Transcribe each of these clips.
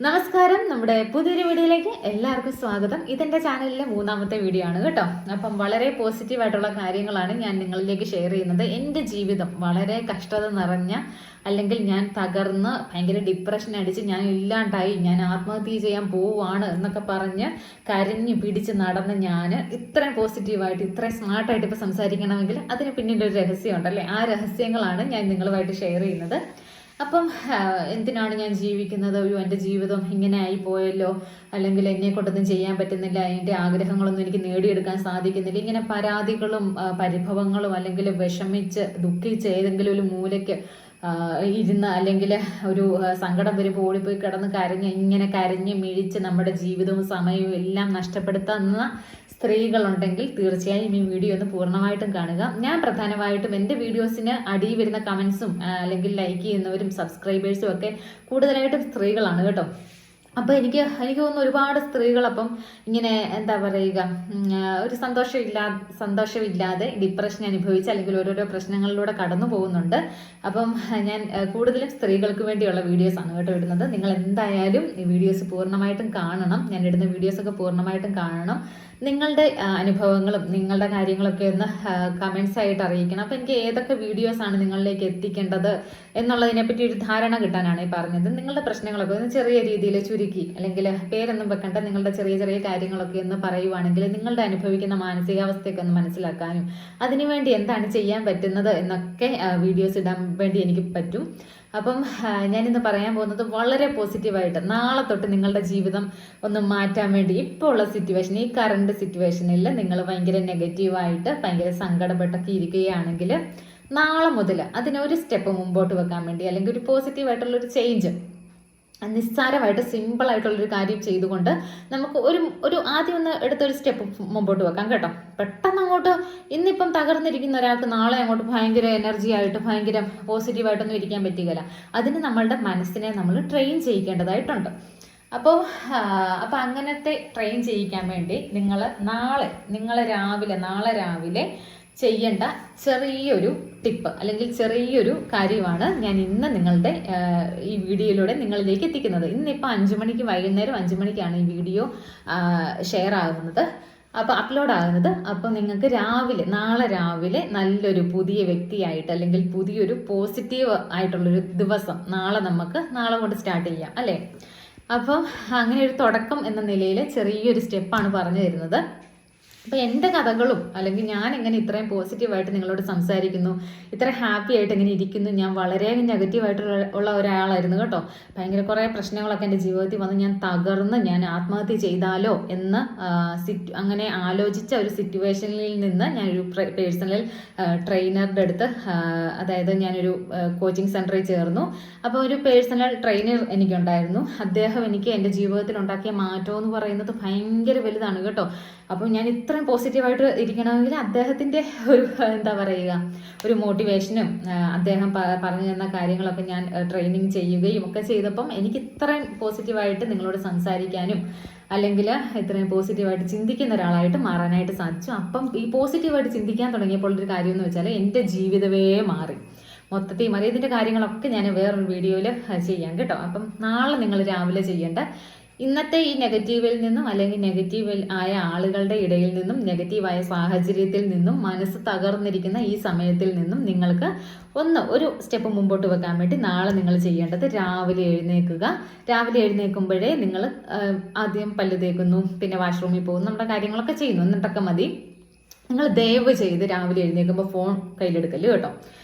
നമസ്കാരം. നമ്മുടെ പുതിയൊരു വീഡിയോയിലേക്ക് എല്ലാവർക്കും സ്വാഗതം. ഇതെന്റെ ചാനലിലെ മൂന്നാമത്തെ വീഡിയോ ആണ് കേട്ടോ. അപ്പം വളരെ പോസിറ്റീവായിട്ടുള്ള കാര്യങ്ങളാണ് ഞാൻ നിങ്ങളിലേക്ക് ഷെയർ ചെയ്യുന്നത്. എൻ്റെ ജീവിതം വളരെ കഷ്ടത നിറഞ്ഞ, അല്ലെങ്കിൽ ഞാൻ തകർന്ന് ഭയങ്കര ഡിപ്രഷൻ അടിച്ച് ഞാൻ ഇല്ലാണ്ടായി, ഞാൻ ആത്മഹത്യ ചെയ്യാൻ പോവുകയാണ് എന്നൊക്കെ പറഞ്ഞ് കരഞ്ഞു പിടിച്ച് നടന്ന് ഞാൻ ഇത്രയും പോസിറ്റീവായിട്ട് ഇത്രയും സ്മാർട്ടായിട്ട് ഇപ്പോൾ സംസാരിക്കണമെങ്കിൽ അതിന് പിന്നിലൊരു രഹസ്യമുണ്ടല്ലേ. ആ രഹസ്യങ്ങളാണ് ഞാൻ നിങ്ങളുമായിട്ട് ഷെയർ ചെയ്യുന്നത്. അപ്പം എന്തിനാണ് ഞാൻ ജീവിക്കുന്നത്, എൻ്റെ ജീവിതം ഇങ്ങനെ ആയി പോയല്ലോ, അല്ലെങ്കിൽ എന്നെ കൊണ്ടൊന്നും ചെയ്യാൻ പറ്റുന്നില്ല, എൻ്റെ ആഗ്രഹങ്ങളൊന്നും എനിക്ക് നേടിയെടുക്കാൻ സാധിക്കുന്നില്ല, ഇങ്ങനെ പരാതികളും പരിഭവങ്ങളും അല്ലെങ്കിൽ വിഷമിച്ച് ദുഃഖിച്ച് ഏതെങ്കിലും ഒരു മൂലയ്ക്ക് ഇരുന്ന്, അല്ലെങ്കിൽ ഒരു സങ്കടം വരുമ്പോൾ ഓടിപ്പോയി കിടന്ന് ഇങ്ങനെ കരഞ്ഞ് മിഴിച്ച് നമ്മുടെ ജീവിതവും സമയവും എല്ലാം നഷ്ടപ്പെടുത്തുന്ന സ്ത്രീകളുണ്ടെങ്കിൽ തീർച്ചയായും ഈ വീഡിയോ ഒന്ന് പൂർണ്ണമായിട്ടും കാണുക. ഞാൻ പ്രധാനമായിട്ടും എൻ്റെ വീഡിയോസിന് അടിയിൽ വരുന്ന കമൻസും അല്ലെങ്കിൽ ലൈക്ക് ചെയ്യുന്നവരും സബ്സ്ക്രൈബേഴ്സും ഒക്കെ കൂടുതലായിട്ടും സ്ത്രീകളാണ് കേട്ടോ. അപ്പോൾ എനിക്ക് തോന്നുന്നു ഒരുപാട് സ്ത്രീകൾ അപ്പം ഇങ്ങനെ എന്താ പറയുക, ഒരു സന്തോഷമില്ലാതെ ഡിപ്രഷൻ അനുഭവിച്ച് അല്ലെങ്കിൽ ഓരോരോ പ്രശ്നങ്ങളിലൂടെ കടന്നു പോകുന്നുണ്ട്. അപ്പം ഞാൻ കൂടുതലും സ്ത്രീകൾക്ക് വേണ്ടിയുള്ള വീഡിയോസാണ് കേട്ടോ ഇടുന്നത്. നിങ്ങൾ എന്തായാലും ഈ വീഡിയോസ് പൂർണ്ണമായിട്ടും കാണണം. ഞാൻ ഇടുന്ന വീഡിയോസൊക്കെ പൂർണ്ണമായിട്ടും കാണണം. നിങ്ങളുടെ അനുഭവങ്ങളും നിങ്ങളുടെ കാര്യങ്ങളൊക്കെ ഒന്ന് കമൻസ് ആയിട്ട് അറിയിക്കണം. അപ്പം എനിക്ക് ഏതൊക്കെ വീഡിയോസാണ് നിങ്ങളിലേക്ക് എത്തിക്കേണ്ടത് എന്നുള്ളതിനെപ്പറ്റി ഒരു ധാരണ കിട്ടാനാണ് ഈ പറഞ്ഞത്. നിങ്ങളുടെ പ്രശ്നങ്ങളൊക്കെ ഒന്ന് ചെറിയ രീതിയിൽ ചുരുക്കി, അല്ലെങ്കിൽ പേരൊന്നും വെക്കണ്ട, നിങ്ങളുടെ ചെറിയ ചെറിയ കാര്യങ്ങളൊക്കെ ഒന്ന് പറയുവാണെങ്കിൽ നിങ്ങളുടെ അനുഭവിക്കുന്ന മാനസികാവസ്ഥയൊക്കെ ഒന്ന് മനസ്സിലാക്കാനും അതിനുവേണ്ടി എന്താണ് ചെയ്യാൻ പറ്റുന്നത് എന്നൊക്കെ വീഡിയോസ് ഇടാൻ വേണ്ടി എനിക്ക് പറ്റും. അപ്പം ഞാനിന്ന് പറയാൻ പോകുന്നത് വളരെ പോസിറ്റീവായിട്ട് നാളെ തൊട്ട് നിങ്ങളുടെ ജീവിതം ഒന്ന് മാറ്റാൻ വേണ്ടി, ഇപ്പോൾ ഉള്ള സിറ്റുവേഷൻ, ഈ കറണ്ട് സിറ്റുവേഷനിൽ നിങ്ങൾ ഭയങ്കര നെഗറ്റീവായിട്ട് ഭയങ്കര സങ്കടപ്പെട്ടൊക്കെ ഇരിക്കുകയാണെങ്കിൽ നാളെ മുതൽ അതിനൊരു സ്റ്റെപ്പ് മുമ്പോട്ട് വെക്കാൻ വേണ്ടി, അല്ലെങ്കിൽ ഒരു പോസിറ്റീവായിട്ടുള്ളൊരു ചേഞ്ച്, നിസ്സാരമായിട്ട് സിമ്പിളായിട്ടുള്ളൊരു കാര്യം ചെയ്തുകൊണ്ട് നമുക്ക് ഒരു ആദ്യം ഒന്ന് എടുത്തൊരു സ്റ്റെപ്പ് മുമ്പോട്ട് വെക്കാം കേട്ടോ. പെട്ടെന്ന് അങ്ങോട്ട് ഇന്നിപ്പം തകർന്നിരിക്കുന്ന ഒരാൾക്ക് നാളെ അങ്ങോട്ട് ഭയങ്കര എനർജി ആയിട്ട് ഭയങ്കര പോസിറ്റീവായിട്ടൊന്നും ഇരിക്കാൻ പറ്റുകയില്ല. അതിന് നമ്മളുടെ മനസ്സിനെ നമ്മൾ ട്രെയിൻ ചെയ്യിക്കേണ്ടതായിട്ടുണ്ട്. അപ്പോൾ അങ്ങനത്തെ ട്രെയിൻ ചെയ്യിക്കാൻ വേണ്ടി നാളെ രാവിലെ ചെയ്യേണ്ട ചെറിയൊരു ടിപ്പ് അല്ലെങ്കിൽ ചെറിയൊരു കാര്യമാണ് ഞാൻ ഇന്ന് നിങ്ങളുടെ ഈ വീഡിയോയിലൂടെ നിങ്ങളിലേക്ക് എത്തിക്കുന്നത്. ഇന്നിപ്പോൾ 5 മണിക്ക്, വൈകുന്നേരം 5 മണിക്കാണ് ഈ വീഡിയോ ഷെയർ ആകുന്നത്, അപ്പോൾ അപ്ലോഡ് ആകുന്നത്. അപ്പോൾ നിങ്ങൾക്ക് നാളെ രാവിലെ നല്ലൊരു പുതിയ വ്യക്തിയായിട്ട്, അല്ലെങ്കിൽ പുതിയൊരു പോസിറ്റീവ് ആയിട്ടുള്ളൊരു ദിവസം നാളെ കൊണ്ട് സ്റ്റാർട്ട് ചെയ്യാം അല്ലേ. അപ്പം അങ്ങനെ ഒരു തുടക്കം എന്ന നിലയിൽ ചെറിയൊരു സ്റ്റെപ്പാണ് പറഞ്ഞു തരുന്നത്. അപ്പോൾ എൻ്റെ കഥകളും, അല്ലെങ്കിൽ ഞാൻ എങ്ങനെ ഇത്രയും പോസിറ്റീവായിട്ട് നിങ്ങളോട് സംസാരിക്കുന്നു, ഇത്ര ഹാപ്പി ആയിട്ട് എങ്ങനെ ഇരിക്കുന്നു, ഞാൻ വളരെ നെഗറ്റീവായിട്ടുള്ള ഒരാളായിരുന്നു കേട്ടോ. ഭയങ്കര കുറേ പ്രശ്നങ്ങളൊക്കെ എൻ്റെ ജീവിതത്തിൽ വന്ന് ഞാൻ തകർന്ന് ഞാൻ ആത്മഹത്യ ചെയ്താലോ എന്ന് അങ്ങനെ ആലോചിച്ച ഒരു സിറ്റുവേഷനിൽ നിന്ന് ഞാനൊരു പേഴ്സണൽ ട്രെയിനറുടെ അടുത്ത്, അതായത് ഞാനൊരു കോച്ചിങ് സെൻറ്ററിൽ ചേർന്നു. അപ്പോൾ ഒരു പേഴ്സണൽ ട്രെയിനർ എനിക്കുണ്ടായിരുന്നു. അദ്ദേഹം എനിക്ക് എൻ്റെ ജീവിതത്തിൽ ഉണ്ടാക്കിയ മാറ്റം എന്ന് പറയുന്നത് ഭയങ്കര വലുതാണ് കേട്ടോ. അപ്പം ഞാൻ ഇത്രയും പോസിറ്റീവായിട്ട് ഇരിക്കണമെങ്കിൽ അദ്ദേഹത്തിൻ്റെ ഒരു എന്താ പറയുക, ഒരു മോട്ടിവേഷനും അദ്ദേഹം പറഞ്ഞു തന്ന കാര്യങ്ങളൊക്കെ ഞാൻ ട്രെയിനിങ് ചെയ്യുകയും ഒക്കെ ചെയ്തപ്പം എനിക്ക് ഇത്രയും പോസിറ്റീവായിട്ട് നിങ്ങളോട് സംസാരിക്കാനും, അല്ലെങ്കിൽ ഇത്രയും പോസിറ്റീവായിട്ട് ചിന്തിക്കുന്ന ഒരാളായിട്ട് മാറാനായിട്ട് സാധിച്ചു. അപ്പം ഈ പോസിറ്റീവായിട്ട് ചിന്തിക്കാൻ തുടങ്ങിയപ്പോൾ ഒരു കാര്യം എന്ന് വെച്ചാൽ എൻ്റെ ജീവിതമേ മൊത്തത്തിൽ മാറി. ഇതിൻ്റെ കാര്യങ്ങളൊക്കെ ഞാൻ വേറൊരു വീഡിയോയിൽ ചെയ്യാം കേട്ടോ. അപ്പം നാളെ നിങ്ങൾ രാവിലെ ചെയ്യേണ്ട, ഇന്നത്തെ ഈ നെഗറ്റീവിൽ നിന്നും, അല്ലെങ്കിൽ നെഗറ്റീവ് ആയ ആളുകളുടെ ഇടയിൽ നിന്നും, നെഗറ്റീവായ സാഹചര്യത്തിൽ നിന്നും, മനസ്സ് തകർന്നിരിക്കുന്ന ഈ സമയത്തിൽ നിന്നും നിങ്ങൾക്ക് ഒരു സ്റ്റെപ്പ് മുമ്പോട്ട് വെക്കാൻ വേണ്ടി നാളെ നിങ്ങൾ ചെയ്യേണ്ടത്, രാവിലെ എഴുന്നേൽക്കുമ്പോഴേ നിങ്ങൾ ആദ്യം പല്ല് തേക്കുന്നു, പിന്നെ വാഷ്റൂമിൽ പോകുന്നു, നമ്മുടെ കാര്യങ്ങളൊക്കെ ചെയ്യുന്നു, എന്നിട്ടൊക്കെ മതി. നിങ്ങൾ ദയവ് ചെയ്ത് രാവിലെ എഴുന്നേൽക്കുമ്പോൾ ഫോൺ കയ്യിലെടുക്കല് കേട്ടോ.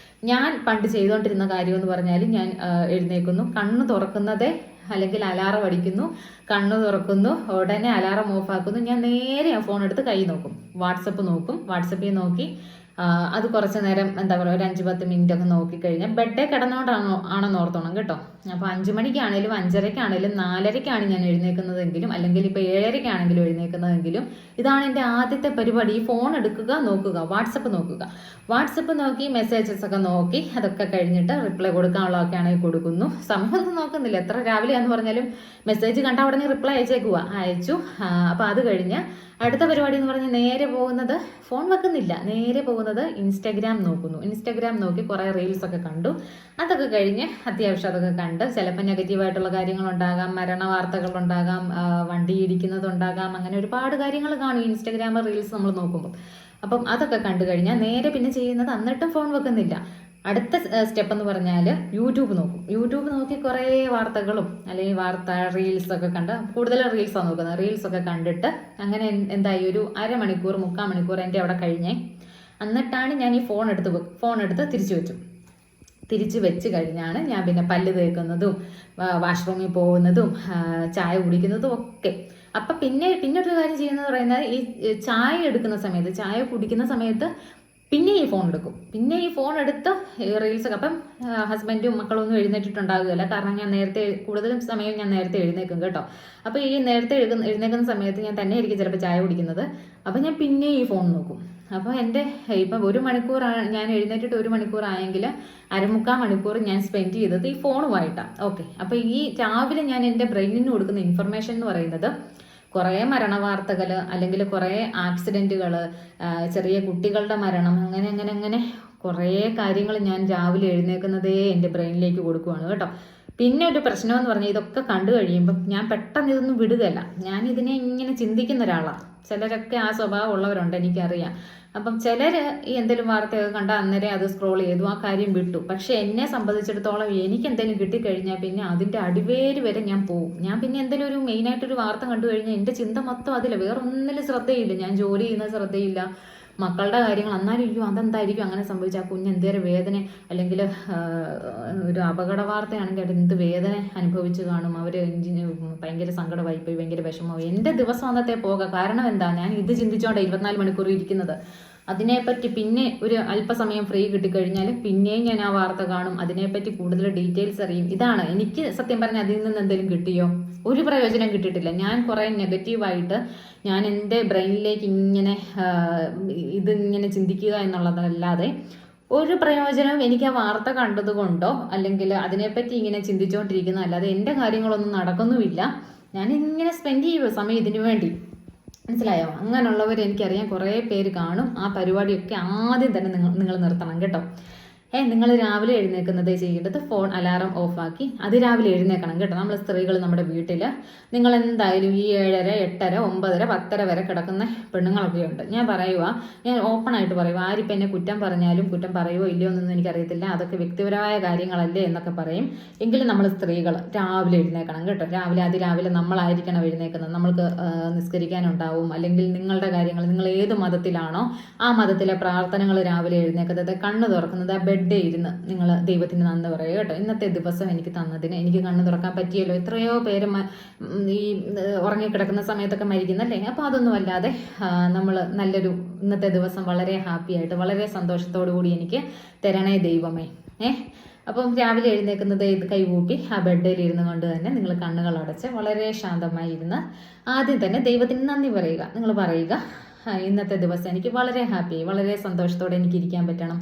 ഞാൻ പണ്ട് ചെയ്തുകൊണ്ടിരുന്ന കാര്യം എന്ന് പറഞ്ഞാൽ, ഞാൻ എഴുന്നേൽക്കുന്നു, കണ്ണ് തുറക്കുന്നതേ, അല്ലെങ്കിൽ അലാറം അടിക്കുന്നു, കണ്ണ് തുറക്കുന്നു, ഉടനെ അലാറം ഓഫാക്കുന്നു, ഞാൻ നേരെ ഫോൺ എടുത്ത് കൈ നോക്കും, വാട്സപ്പിൽ നോക്കി അത് കുറച്ച് നേരം എന്താ പറയുക, ഒരു 5-10 മിനിറ്റ് ഒക്കെ നോക്കിക്കഴിഞ്ഞാൽ ബെഡേ ആണെന്ന് ഓർത്തോണം കേട്ടോ. അപ്പോൾ 5 മണിക്കാണേലും 5:30-ആണേലും 4:30-ക്കാണ് ഞാൻ എഴുന്നേൽക്കുന്നതെങ്കിലും, അല്ലെങ്കിൽ ഇപ്പോൾ 7:30-ക്കാണെങ്കിലും എഴുന്നേൽക്കുന്നതെങ്കിലും, ഇതാണ് എൻ്റെ ആദ്യത്തെ പരിപാടി. ഈ ഫോൺ എടുക്കുക, വാട്സപ്പ് നോക്കി മെസ്സേജസ് ഒക്കെ നോക്കി, അതൊക്കെ കഴിഞ്ഞിട്ട് റിപ്ലൈ കൊടുക്കാനുള്ളതൊക്കെ ആണെങ്കിൽ കൊടുക്കുന്നു. സമയമൊന്നും നോക്കുന്നില്ല, എത്ര രാവിലെയാന്ന് പറഞ്ഞാലും മെസ്സേജ് കണ്ട ഉടനെ റിപ്ലൈ അയച്ചു. അപ്പോൾ അത് കഴിഞ്ഞ് അടുത്ത പരിപാടി എന്ന് പറഞ്ഞാൽ നേരെ പോകുന്നത്, ഫോൺ വെക്കുന്നില്ല, നേരെ പോകുന്നത് പോകുന്നത് ഇൻസ്റ്റാഗ്രാം നോക്കുന്നു. ഇൻസ്റ്റാഗ്രാം നോക്കി കുറേ റീൽസൊക്കെ കണ്ടു. അതൊക്കെ കഴിഞ്ഞ് അത്യാവശ്യം അതൊക്കെ കണ്ട് ചിലപ്പോൾ നെഗറ്റീവായിട്ടുള്ള കാര്യങ്ങളുണ്ടാകാം, മരണ വാർത്തകളുണ്ടാകാം, വണ്ടി ഇടിക്കുന്നതുണ്ടാകാം, അങ്ങനെ ഒരുപാട് കാര്യങ്ങൾ കാണും ഇൻസ്റ്റാഗ്രാം റീൽസ് നമ്മൾ നോക്കുമ്പോൾ. അപ്പം അതൊക്കെ കണ്ടു കഴിഞ്ഞാൽ നേരെ പിന്നെ ചെയ്യുന്നത് എന്നിട്ടും ഫോൺ വെക്കുന്നില്ല. അടുത്ത സ്റ്റെപ്പ് എന്ന് പറഞ്ഞാൽ യൂട്യൂബ് നോക്കും. യൂട്യൂബ് നോക്കി കുറേ വാർത്തകളും അല്ലെങ്കിൽ റീൽസൊക്കെ കണ്ട്, കൂടുതൽ റീൽസാണ് നോക്കുന്നത്. റീൽസൊക്കെ കണ്ടിട്ട് അങ്ങനെ എന്തായി ഒരു അരമണിക്കൂർ 3/4 മണിക്കൂർ എൻ്റെ അവിടെ കഴിഞ്ഞേ. എന്നിട്ടാണ് ഞാൻ ഈ ഫോൺ എടുത്ത് തിരിച്ചു വെച്ച് കഴിഞ്ഞാണ് ഞാൻ പിന്നെ പല്ല് തേക്കുന്നതും വാഷ്റൂമിൽ പോകുന്നതും ചായ കുടിക്കുന്നതും ഒക്കെ. അപ്പം പിന്നൊരു കാര്യം ചെയ്യുന്നത് പറയുന്നത്, ഈ ചായ കുടിക്കുന്ന സമയത്ത് പിന്നെ ഈ ഫോൺ എടുത്ത് റീൽസൊക്കെ. അപ്പം ഹസ്ബൻഡും മക്കളൊന്നും എഴുന്നേറ്റിട്ടുണ്ടാകുകയില്ല, കാരണം ഞാൻ കൂടുതലും സമയം ഞാൻ നേരത്തെ എഴുന്നേക്കും കേട്ടോ. അപ്പോൾ ഈ നേരത്തെ എഴുന്നേക്കുന്ന സമയത്ത് ഞാൻ തന്നെ ആയിരിക്കും ചിലപ്പോൾ ചായ കുടിക്കുന്നത്. അപ്പം ഞാൻ പിന്നെ ഈ ഫോൺ നോക്കും. അപ്പോൾ ഇപ്പം 1 മണിക്കൂർ ഞാൻ എഴുന്നേറ്റിട്ട് 1 മണിക്കൂർ ആയെങ്കിൽ 1/4 മണിക്കൂർ ഞാൻ സ്പെൻഡ് ചെയ്തത് ഈ ഫോണുമായിട്ടാണ്. ഓക്കെ, അപ്പോൾ ഈ രാവിലെ ഞാൻ എൻ്റെ ബ്രെയിനിന് കൊടുക്കുന്ന ഇൻഫർമേഷൻ എന്ന് പറയുന്നത് കുറേ മരണ വാർത്തകൾ, അല്ലെങ്കിൽ കുറേ ആക്സിഡൻറ്റുകൾ, ചെറിയ കുട്ടികളുടെ മരണം, അങ്ങനെ കുറേ കാര്യങ്ങൾ ഞാൻ രാവിലെ എഴുന്നേൽക്കുന്നതേ എൻ്റെ ബ്രെയിനിലേക്ക് കൊടുക്കുകയാണ് കേട്ടോ. പിന്നെ ഒരു പ്രശ്നമെന്ന് പറഞ്ഞാൽ ഇതൊക്കെ കണ്ടു കഴിയുമ്പം ഞാൻ പെട്ടെന്ന് ഇതൊന്നും വിടുകയല്ല. ഞാൻ ഇതിനെ ഇങ്ങനെ ചിന്തിക്കുന്ന ഒരാളാണ്. ചിലരൊക്കെ ആ സ്വഭാവം ഉള്ളവരുണ്ട്, എനിക്കറിയാം. അപ്പം ചിലർ ഈ എന്തെങ്കിലും വാർത്തയൊക്കെ കണ്ടാൽ അന്നേരം അത് സ്ക്രോൾ ചെയ്തു, ആ കാര്യം വിട്ടു. പക്ഷെ എന്നെ സംബന്ധിച്ചിടത്തോളം എനിക്ക് എന്തെങ്കിലും കിട്ടിക്കഴിഞ്ഞാൽ പിന്നെ അതിൻ്റെ അടിവേര് വരെ ഞാൻ പോകും. ഞാൻ പിന്നെ എന്തെങ്കിലും ഒരു മെയിനായിട്ടൊരു വാർത്ത കണ്ടു കഴിഞ്ഞാൽ എൻ്റെ ചിന്ത മൊത്തം അതില്ല, വേറെ ഒന്നിലും ശ്രദ്ധയില്ല. ഞാൻ ജോലി ചെയ്യുന്ന ശ്രദ്ധയില്ല, മക്കളുടെ കാര്യങ്ങൾ. എന്നാലും അതെന്തായിരിക്കും അങ്ങനെ സംഭവിച്ച, ആ കുഞ്ഞ് എന്തേലും വേദന, അല്ലെങ്കിൽ ഒരു അപകട വാർത്തയാണെങ്കിൽ അത് എന്ത് വേദന അനുഭവിച്ച് കാണും, അവർ ഭയങ്കര സങ്കടമായി പോയി, ഭയങ്കര വിഷമമായി. എൻ്റെ ദിവസം അന്നത്തെ പോകാം. കാരണം എന്താ, ഞാൻ ഇത് ചിന്തിച്ചോണ്ടാണ് 24 മണിക്കൂർ ഇരിക്കുന്നത്. അതിനെപ്പറ്റി പിന്നെ ഒരു അല്പസമയം ഫ്രീ കിട്ടിക്കഴിഞ്ഞാൽ പിന്നെയും ഞാൻ ആ വാർത്ത കാണും, അതിനെപ്പറ്റി കൂടുതൽ ഡീറ്റെയിൽസ് അറിയും. ഇതാണ് എനിക്ക് സത്യം പറഞ്ഞാൽ അതിൽ നിന്ന് എന്തെങ്കിലും കിട്ടിയോ? ഒരു പ്രയോജനം കിട്ടിയിട്ടില്ല. ഞാൻ കുറേ നെഗറ്റീവായിട്ട് ഞാൻ എൻ്റെ ബ്രെയിനിലേക്ക് ഇതിങ്ങനെ ചിന്തിക്കുക എന്നുള്ളതല്ലാതെ ഒരു പ്രയോജനവും എനിക്ക് ആ വാർത്ത കണ്ടതുകൊണ്ടോ അല്ലെങ്കിൽ അതിനെപ്പറ്റി ഇങ്ങനെ ചിന്തിച്ചുകൊണ്ടിരിക്കുന്നതല്ലാതെ എൻ്റെ കാര്യങ്ങളൊന്നും നടക്കുന്നുമില്ല. ഞാനിങ്ങനെ സ്പെൻഡ് ചെയ്യുമോ സമയം ഇതിനു വേണ്ടി, മനസ്സിലായോ? അങ്ങനെയുള്ളവർ എനിക്കറിയാം, കുറേ പേര് കാണും. ആ പരിപാടിയൊക്കെ ആദ്യം തന്നെ നിങ്ങൾ നിർത്തണം കേട്ടോ. നിങ്ങൾ രാവിലെ എഴുന്നേൽക്കുന്നതേ ചെയ്യേണ്ടത് ഫോൺ അലാറം ഓഫാക്കി രാവിലെ എഴുന്നേൽക്കണം കേട്ടോ. നമ്മൾ സ്ത്രീകൾ നമ്മുടെ വീട്ടിൽ നിങ്ങൾ എന്തായാലും ഈ 7:30, 8:30, 9:30, 10:30 വരെ കിടക്കുന്ന പെണ്ണുങ്ങളൊക്കെ ഉണ്ട്. ഞാൻ ഓപ്പൺ ആയിട്ട് പറയുക. ആരിപ്പോൾ എന്നെ കുറ്റം പറഞ്ഞാലും കുറ്റം പറയുമോ ഇല്ലയോ എന്നൊന്നും എനിക്കറിയത്തില്ല, അതൊക്കെ വ്യക്തിപരമായ കാര്യങ്ങളല്ലേ എന്നൊക്കെ പറയും. എങ്കിലും നമ്മൾ സ്ത്രീകൾ രാവിലെ എഴുന്നേൽക്കണം കേട്ടോ. അതിരാവിലെ നമ്മളായിരിക്കണം എഴുന്നേൽക്കുന്നത്. നമ്മൾക്ക് നിസ്കരിക്കാനുണ്ടാവും, അല്ലെങ്കിൽ നിങ്ങളുടെ കാര്യങ്ങൾ, നിങ്ങൾ ഏത് മതത്തിലാണോ ആ മതത്തിലെ പ്രാർത്ഥനകൾ രാവിലെ എഴുന്നേൽക്കുന്നത്, കണ്ണ് തുറക്കുന്നത്, ആ ബെഡ് ഇരുന്ന് നിങ്ങൾ ദൈവത്തിന് നന്ദി പറയുക കേട്ടോ. ഇന്നത്തെ ദിവസം എനിക്ക് തന്നതിന്, എനിക്ക് കണ്ണ് തുറക്കാൻ പറ്റിയല്ലോ. എത്രയോ പേര് ഈ ഉറങ്ങിക്കിടക്കുന്ന സമയത്തൊക്കെ മരിക്കുന്നല്ലേ. അപ്പോൾ അതൊന്നും അല്ലാതെ നമ്മൾ ഇന്നത്തെ ദിവസം വളരെ ഹാപ്പി ആയിട്ട് വളരെ സന്തോഷത്തോടു കൂടി എനിക്ക് തരണേ ദൈവമേ. അപ്പം രാവിലെ എഴുന്നേൽക്കുന്നത് കൈകൂപ്പി ആ ബെഡിൽ ഇരുന്ന് കൊണ്ട് തന്നെ നിങ്ങൾ കണ്ണുകൾ അടച്ച് വളരെ ശാന്തമായി ഇരുന്ന് ആദ്യം തന്നെ ദൈവത്തിന് നന്ദി പറയുക. നിങ്ങൾ പറയുക, ഇന്നത്തെ ദിവസം എനിക്ക് വളരെ ഹാപ്പി, വളരെ സന്തോഷത്തോടെ എനിക്ക് ഇരിക്കാൻ പറ്റണം,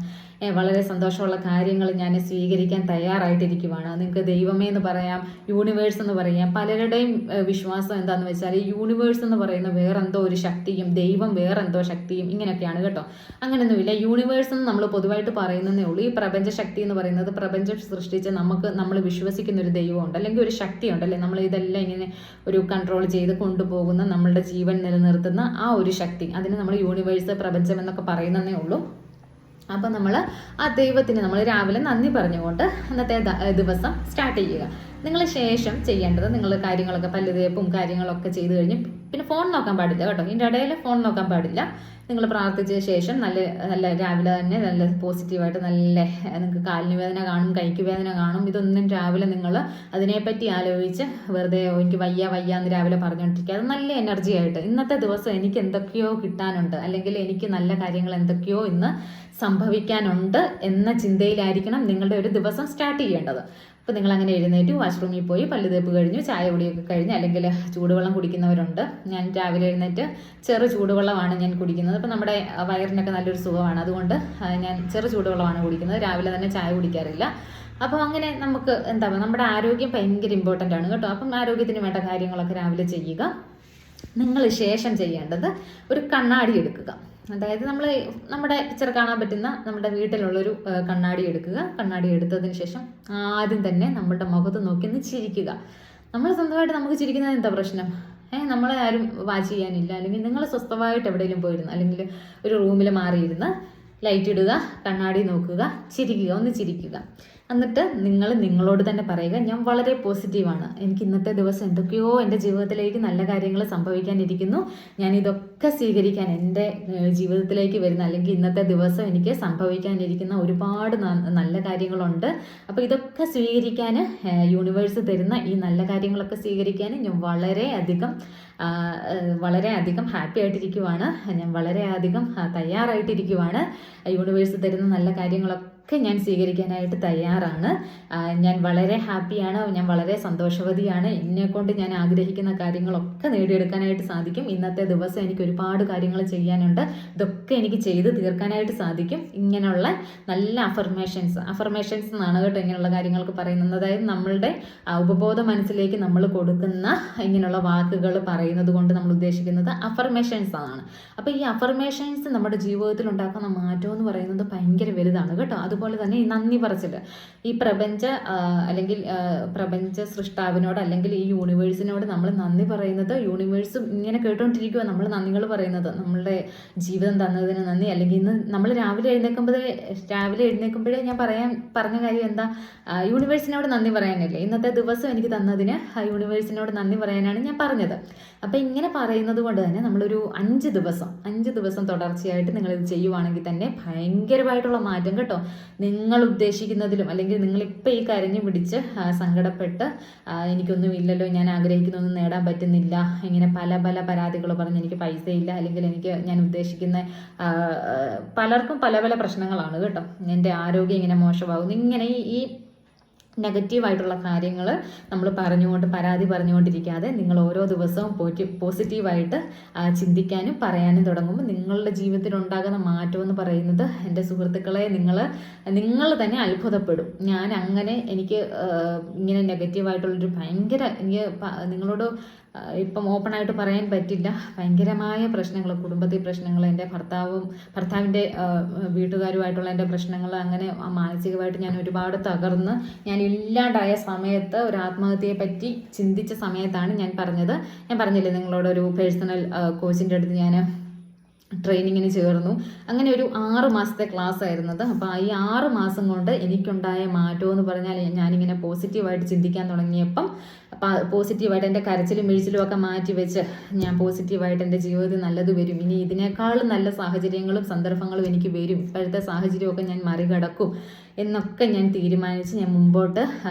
വളരെ സന്തോഷമുള്ള കാര്യങ്ങൾ ഞാൻ സ്വീകരിക്കാൻ തയ്യാറായിട്ടിരിക്കുവാണ്. നിങ്ങൾക്ക് ദൈവമേ എന്ന് പറയാം, യൂണിവേഴ്സ് എന്ന് പറയാം. പലരുടെയും വിശ്വാസം എന്താണെന്ന് വെച്ചാൽ ഈ യൂണിവേഴ്സ് എന്ന് പറയുന്ന വേറെന്തോ ഒരു ശക്തിയും ദൈവം വേറെന്തോ ശക്തിയും ഇങ്ങനെയൊക്കെയാണ് കേട്ടോ. അങ്ങനെയൊന്നുമില്ല. യൂണിവേഴ്സ് എന്ന് നമ്മൾ പൊതുവായിട്ട് പറയുന്നതേ ഉള്ളൂ. ഈ പ്രപഞ്ച ശക്തി എന്ന് പറയുന്നത് പ്രപഞ്ചം സൃഷ്ടിച്ച് നമ്മൾ വിശ്വസിക്കുന്ന ഒരു ദൈവമുണ്ട്, അല്ലെങ്കിൽ ഒരു ശക്തിയുണ്ട് അല്ലേ. നമ്മൾ ഇതെല്ലാം ഇങ്ങനെ ഒരു കൺട്രോൾ ചെയ്ത് കൊണ്ടുപോകുന്ന, നമ്മളുടെ ജീവൻ നിലനിർത്തുന്ന ആ ഒരു ശക്തി, അതിന് നമ്മൾ യൂണിവേഴ്സ്, പ്രപഞ്ചം എന്നൊക്കെ പറയുന്നതേ ഉള്ളൂ. അപ്പം നമ്മൾ ആ ദൈവത്തിന് നമ്മൾ രാവിലെ നന്ദി പറഞ്ഞുകൊണ്ട് അന്നത്തെ ദിവസം സ്റ്റാർട്ട് ചെയ്യുക. നിങ്ങൾ ശേഷം ചെയ്യേണ്ടത്, നിങ്ങൾ കാര്യങ്ങളൊക്കെ പല്ലുതേപ്പും കാര്യങ്ങളൊക്കെ ചെയ്ത് കഴിഞ്ഞ് പിന്നെ ഫോൺ നോക്കാൻ പാടില്ല കേട്ടോ. ഇതിൻ്റെ ഇടയിൽ ഫോൺ നോക്കാൻ പാടില്ല. നിങ്ങൾ പ്രാർത്ഥിച്ച ശേഷം നല്ല രാവിലെ തന്നെ നല്ല പോസിറ്റീവായിട്ട് നിങ്ങൾക്ക് കാലിന് വേദന കാണും, കൈക്ക് വേദന കാണും, ഇതൊന്നും രാവിലെ നിങ്ങൾ അതിനെപ്പറ്റി ആലോചിച്ച് വെറുതെ എനിക്ക് വയ്യ എന്ന് രാവിലെ പറഞ്ഞുകൊണ്ടിരിക്കുക. അത് നല്ല എനർജി ആയിട്ട് ഇന്നത്തെ ദിവസം എനിക്ക് എന്തൊക്കെയോ കിട്ടാനുണ്ട്, അല്ലെങ്കിൽ എനിക്ക് നല്ല കാര്യങ്ങൾ എന്തൊക്കെയോ ഇന്ന് സംഭവിക്കാനുണ്ട് എന്ന ചിന്തയിലായിരിക്കണം നിങ്ങളുടെ ഒരു ദിവസം സ്റ്റാർട്ട് ചെയ്യേണ്ടത്. അപ്പോൾ നിങ്ങൾ അങ്ങനെ എഴുന്നേറ്റ് വാഷ്റൂമിൽ പോയി പല്ലുതേപ്പ് കഴിഞ്ഞു, ചായ കുടിയൊക്കെ കഴിഞ്ഞ്, അല്ലെങ്കിൽ ചൂടുവെള്ളം കുടിക്കുന്നവരുണ്ട്. ഞാൻ രാവിലെ എഴുന്നേറ്റ് ചെറു ചൂടുവെള്ളമാണ് ഞാൻ കുടിക്കുന്നത്. അപ്പോൾ നമ്മുടെ വയറിനൊക്കെ നല്ലൊരു സുഖമാണ്, അതുകൊണ്ട് ഞാൻ ചെറു ചൂടുവെള്ളമാണ് കുടിക്കുന്നത്. രാവിലെ തന്നെ ചായ കുടിക്കാറില്ല. അപ്പോൾ അങ്ങനെ നമുക്ക് നമ്മുടെ ആരോഗ്യം ഭയങ്കര ഇമ്പോർട്ടൻ്റ് ആണ് കേട്ടോ. അപ്പം ആരോഗ്യത്തിന് വേണ്ട കാര്യങ്ങളൊക്കെ രാവിലെ ചെയ്യുക. നിങ്ങൾ ശേഷം ചെയ്യേണ്ടത് ഒരു കണ്ണാടി എടുക്കുക. അതായത് നമ്മുടെ പിക്ചർ കാണാൻ പറ്റുന്ന നമ്മുടെ വീട്ടിലുള്ളൊരു കണ്ണാടി എടുക്കുക. കണ്ണാടി എടുത്തതിന് ശേഷം ആദ്യം തന്നെ നമ്മളുടെ മുഖത്ത് നോക്കി ഒന്ന് ചിരിക്കുക. നമ്മൾ സ്വന്തമായിട്ട് നമുക്ക് ചിരിക്കുന്നത് എന്താ പ്രശ്നം? നമ്മളെ ആരും വാച്ച് ചെയ്യാനില്ല, അല്ലെങ്കിൽ നിങ്ങൾ സ്വസ്ഥമായിട്ട് എവിടെയെങ്കിലും പോയിരുന്ന, അല്ലെങ്കിൽ ഒരു റൂമിൽ മാറിയിരുന്ന് ലൈറ്റ് ഇടുക, കണ്ണാടി നോക്കുക, ചിരിക്കുക, ഒന്ന് ചിരിക്കുക. എന്നിട്ട് നിങ്ങൾ നിങ്ങളോട് തന്നെ പറയുക, ഞാൻ വളരെ പോസിറ്റീവാണ്, എനിക്ക് ഇന്നത്തെ ദിവസം എന്തൊക്കെയോ എൻ്റെ ജീവിതത്തിലേക്ക് നല്ല കാര്യങ്ങൾ സംഭവിക്കാനിരിക്കുന്നു, ഞാൻ ഇതൊക്കെ സ്വീകരിക്കാൻ, എൻ്റെ ജീവിതത്തിലേക്ക് വരുന്ന അല്ലെങ്കിൽ ഇന്നത്തെ ദിവസം എനിക്ക് സംഭവിക്കാനിരിക്കുന്ന ഒരുപാട് നല്ല കാര്യങ്ങളുണ്ട്. അപ്പോൾ ഇതൊക്കെ സ്വീകരിക്കാൻ, യൂണിവേഴ്സ് തരുന്ന ഈ നല്ല കാര്യങ്ങളൊക്കെ സ്വീകരിക്കാൻ ഞാൻ വളരെയധികം ഹാപ്പി ആയിട്ടിരിക്കുവാണ്, ഞാൻ വളരെയധികം തയ്യാറായിട്ടിരിക്കുവാണ്. യൂണിവേഴ്സ് തരുന്ന നല്ല കാര്യങ്ങളൊക്കെ ഞാൻ സ്വീകരിക്കാനായിട്ട് തയ്യാറാണ്. ഞാൻ വളരെ ഹാപ്പിയാണ്, ഞാൻ വളരെ സന്തോഷവതിയാണ്. എന്നെക്കൊണ്ട് ഞാൻ ആഗ്രഹിക്കുന്ന കാര്യങ്ങളൊക്കെ നേടിയെടുക്കാനായിട്ട് സാധിക്കും. ഇന്നത്തെ ദിവസം എനിക്ക് ഒരുപാട് കാര്യങ്ങൾ ചെയ്യാനുണ്ട്, ഇതൊക്കെ എനിക്ക് ചെയ്ത് തീർക്കാനായിട്ട് സാധിക്കും. ഇങ്ങനെയുള്ള നല്ല അഫർമേഷൻസ് എന്നാണ് കേട്ടോ ഇങ്ങനെയുള്ള കാര്യങ്ങൾക്ക് പറയുന്നത്. അതായത് നമ്മളുടെ ഉപബോധ മനസ്സിലേക്ക് നമ്മൾ കൊടുക്കുന്ന ഇങ്ങനെയുള്ള വാക്കുകൾ പറയുന്നത് കൊണ്ട് നമ്മൾ ഉദ്ദേശിക്കുന്നത് അഫർമേഷൻസ് ആണ്. അപ്പോൾ ഈ അഫർമേഷൻസ് നമ്മുടെ ജീവിതത്തിൽ ഉണ്ടാക്കുന്ന മാറ്റം എന്ന് പറയുന്നത് ഭയങ്കര വലുതാണ് കേട്ടോ. അതുപോലെ തന്നെ ഈ നന്ദി പറച്ചിൽ, ഈ പ്രപഞ്ച സൃഷ്ടാവിനോട് അല്ലെങ്കിൽ ഈ യൂണിവേഴ്സിനോട് നമ്മൾ നന്ദി പറയുന്നത്, യൂണിവേഴ്സ് ഇങ്ങനെ കേട്ടുകൊണ്ടിരിക്കുക നമ്മൾ നന്ദികൾ പറയുന്നത്, നമ്മളുടെ ജീവിതം തന്നതിന് നന്ദി. അല്ലെങ്കിൽ ഇന്ന് നമ്മൾ രാവിലെ എഴുന്നേൽക്കുമ്പോഴേ ഞാൻ പറഞ്ഞ കാര്യം എന്താ, യൂണിവേഴ്സിനോട് നന്ദി പറയാനല്ലേ, ഇന്നത്തെ ദിവസം എനിക്ക് തന്നതിന് യൂണിവേഴ്സിനോട് നന്ദി പറയാനാണ് ഞാൻ പറഞ്ഞത്. അപ്പം ഇങ്ങനെ പറയുന്നത് കൊണ്ട് തന്നെ നമ്മളൊരു 5 ദിവസം തുടർച്ചയായിട്ട് നിങ്ങളിത് ചെയ്യുവാണെങ്കിൽ തന്നെ ഭയങ്കരമായിട്ടുള്ള മാറ്റം കേട്ടോ. നിങ്ങൾ ഉദ്ദേശിക്കുന്നതിലും, അല്ലെങ്കിൽ നിങ്ങളിപ്പോൾ ഈ കരഞ്ഞു പിടിച്ച് സങ്കടപ്പെട്ട് എനിക്കൊന്നും ഇല്ലല്ലോ, ഞാൻ ആഗ്രഹിക്കുന്നൊന്നും നേടാൻ പറ്റുന്നില്ല, ഇങ്ങനെ പല പരാതികൾ പറഞ്ഞ് എനിക്ക് പൈസ ഇല്ല, അല്ലെങ്കിൽ ഞാൻ ഉദ്ദേശിക്കുന്ന പലർക്കും പല പ്രശ്നങ്ങളാണ് കേട്ടോ. എൻ്റെ ആരോഗ്യം ഇങ്ങനെ മോശമാകുന്നു, ഇങ്ങനെ ഈ നെഗറ്റീവായിട്ടുള്ള കാര്യങ്ങൾ നമ്മൾ പരാതി പറഞ്ഞുകൊണ്ടിരിക്കാതെ നിങ്ങൾ ഓരോ ദിവസവും പോസിറ്റീവായിട്ട് ചിന്തിക്കാനും പറയാനും തുടങ്ങുമ്പോൾ നിങ്ങളുടെ ജീവിതത്തിൽ ഉണ്ടാകുന്ന മാറ്റം എന്ന് പറയുന്നത്, എൻ്റെ സുഹൃത്തുക്കളെ, നിങ്ങൾ തന്നെ അത്ഭുതപ്പെടും. ഞാൻ അങ്ങനെ എനിക്ക് ഇങ്ങനെ നെഗറ്റീവായിട്ടുള്ളൊരു എനിക്ക് നിങ്ങളോട് ഇപ്പം ഓപ്പണായിട്ട് പറയാൻ പറ്റില്ല, ഭയങ്കരമായ പ്രശ്നങ്ങൾ, കുടുംബത്തിൽ പ്രശ്നങ്ങൾ, എൻ്റെ ഭർത്താവിൻ്റെ വീട്ടുകാരുമായിട്ടുള്ള എൻ്റെ പ്രശ്നങ്ങൾ, അങ്ങനെ മാനസികമായിട്ട് ഞാൻ ഒരുപാട് തകർന്ന് ഞാൻ ഇല്ലാണ്ടായ സമയത്ത്, ഒരു ആത്മഹത്യയെ പറ്റി ചിന്തിച്ച സമയത്താണ് ഞാൻ പറഞ്ഞില്ലേ നിങ്ങളോടൊരു പേഴ്സണൽ കോച്ചിൻ്റെ അടുത്ത് ഞാൻ ട്രെയിനിങ്ങിന് ചേർന്നു. അങ്ങനെ ഒരു 6 മാസത്തെ ക്ലാസ് ആയിരുന്നത്. അപ്പോൾ ഈ 6 മാസം കൊണ്ട് എനിക്കുണ്ടായ മാറ്റം എന്ന് പറഞ്ഞാൽ, ഞാനിങ്ങനെ പോസിറ്റീവായിട്ട് ചിന്തിക്കാൻ തുടങ്ങിയപ്പം, പോസിറ്റീവായിട്ട് എൻ്റെ കരച്ചിലും വീഴ്ചിലും ഒക്കെ മാറ്റി വെച്ച് ഞാൻ പോസിറ്റീവായിട്ട് എൻ്റെ ജീവിതത്തിൽ നല്ലത് വരും, ഇനി ഇതിനേക്കാളും നല്ല സാഹചര്യങ്ങളും സന്ദർഭങ്ങളും എനിക്ക് വരും, ഇപ്പോഴത്തെ സാഹചര്യമൊക്കെ ഞാൻ മറികടക്കും എന്നൊക്കെ ഞാൻ തീരുമാനിച്ച് ഞാൻ മുമ്പോട്ട്